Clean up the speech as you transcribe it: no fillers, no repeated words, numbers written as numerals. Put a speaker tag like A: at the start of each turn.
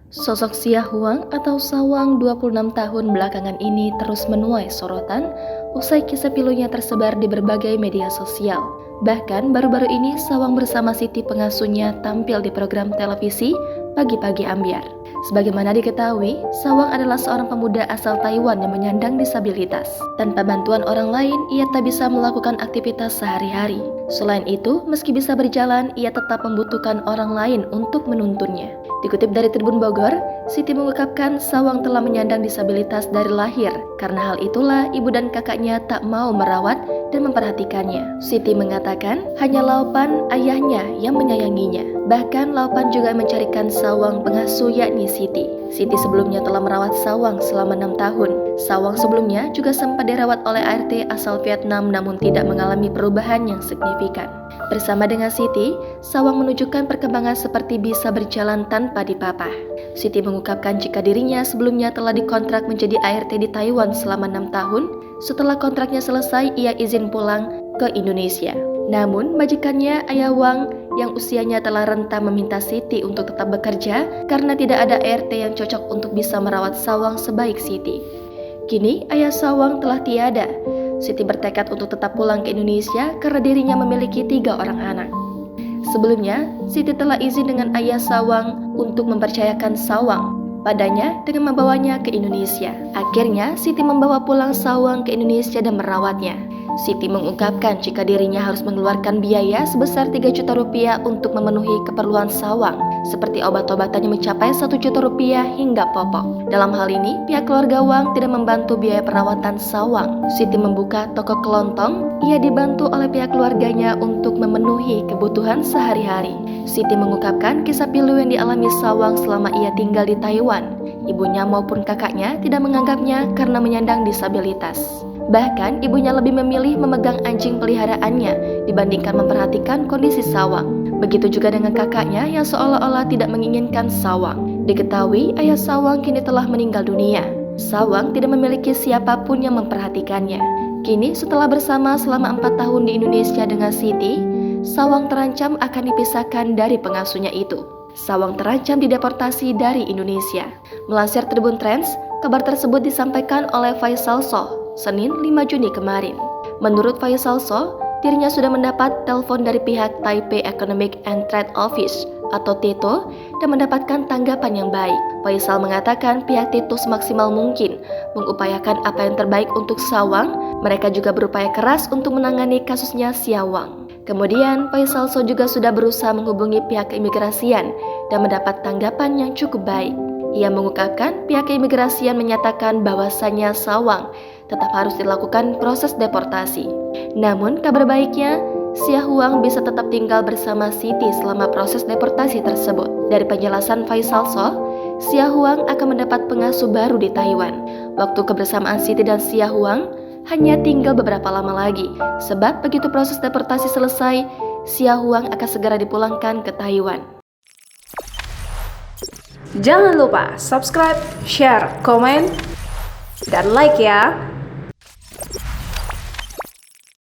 A: Sosok Xia Huang atau Sawang 26 tahun belakangan ini terus menuai sorotan usai kisah pilunya tersebar di berbagai media sosial. Bahkan baru-baru ini Sawang bersama Siti pengasuhnya tampil di program televisi Pagi-Pagi Ambyar. Sebagaimana diketahui, Sawang adalah seorang pemuda asal Taiwan yang menyandang disabilitas. Tanpa bantuan orang lain, ia tak bisa melakukan aktivitas sehari-hari. Selain itu, meski bisa berjalan, ia tetap membutuhkan orang lain untuk menuntunnya. Dikutip dari Tribun Bogor, Siti mengungkapkan Sawang telah menyandang disabilitas dari lahir. Karena hal itulah ibu dan kakaknya tak mau merawat dan memperhatikannya. Siti mengatakan hanya Laupan ayahnya yang menyayanginya. Bahkan Laupan juga mencarikan Sawang pengasuh yakni Siti. Siti sebelumnya telah merawat Sawang selama 6 tahun. Sawang sebelumnya juga sempat dirawat oleh ART asal Vietnam namun tidak mengalami perubahan yang signifikan. Bersama dengan Siti, Sawang menunjukkan perkembangan seperti bisa berjalan tanpa dipapah. Siti mengungkapkan jika dirinya sebelumnya telah dikontrak menjadi ART di Taiwan selama 6 tahun. Setelah kontraknya selesai, ia izin pulang ke Indonesia. Namun, majikannya Ayah Wang yang usianya telah renta meminta Siti untuk tetap bekerja karena tidak ada ART yang cocok untuk bisa merawat Sawang sebaik Siti. Kini, ayah Sawang telah tiada. Siti bertekad untuk tetap pulang ke Indonesia karena dirinya memiliki 3 orang anak. Sebelumnya, Siti telah izin dengan ayah Sawang untuk mempercayakan Sawang padanya dengan membawanya ke Indonesia. Akhirnya, Siti membawa pulang Sawang ke Indonesia dan merawatnya. Siti mengungkapkan jika dirinya harus mengeluarkan biaya sebesar 3 juta rupiah untuk memenuhi keperluan Sawang, seperti obat-obatan yang mencapai 1 juta rupiah hingga popok. Dalam hal ini, pihak keluarga Wang tidak membantu biaya perawatan Sawang. Siti membuka toko kelontong, ia dibantu oleh pihak keluarganya untuk memenuhi kebutuhan sehari-hari. Siti mengungkapkan kisah pilu yang dialami Sawang selama ia tinggal di Taiwan. Ibunya maupun kakaknya tidak menganggapnya karena menyandang disabilitas. Bahkan, ibunya lebih memilih memegang anjing peliharaannya dibandingkan memperhatikan kondisi Sawang. Begitu juga dengan kakaknya yang seolah-olah tidak menginginkan Sawang. Diketahui, ayah Sawang kini telah meninggal dunia. Sawang tidak memiliki siapapun yang memperhatikannya. Kini, setelah bersama selama 4 tahun di Indonesia dengan Siti, Sawang terancam akan dipisahkan dari pengasuhnya itu. Sawang terancam dideportasi dari Indonesia. Melansir Tribun Trends, kabar tersebut disampaikan oleh Faisal Soh Senin 5 Juni kemarin. Menurut Faisal Soh, dirinya sudah mendapat telepon dari pihak Taipei Economic and Trade Office atau TITO dan mendapatkan tanggapan yang baik. Faisal mengatakan pihak TITO semaksimal mungkin mengupayakan apa yang terbaik untuk Sawang. Mereka juga berupaya keras untuk menangani kasusnya Sawang. Kemudian, Faisal Soh juga sudah berusaha menghubungi pihak keimigrasian dan mendapat tanggapan yang cukup baik. Ia mengungkapkan pihak keimigrasian menyatakan bahwasannya Sawang tetap harus dilakukan proses deportasi. Namun kabar baiknya, Xia Huang bisa tetap tinggal bersama Siti selama proses deportasi tersebut. Dari penjelasan Faisal Soh, Xia Huang akan mendapat pengasuh baru di Taiwan. Waktu kebersamaan Siti dan Xia Huang hanya tinggal beberapa lama lagi. Sebab begitu proses deportasi selesai, Xia Huang akan segera dipulangkan ke Taiwan.
B: Jangan lupa subscribe, share, komen, dan like ya.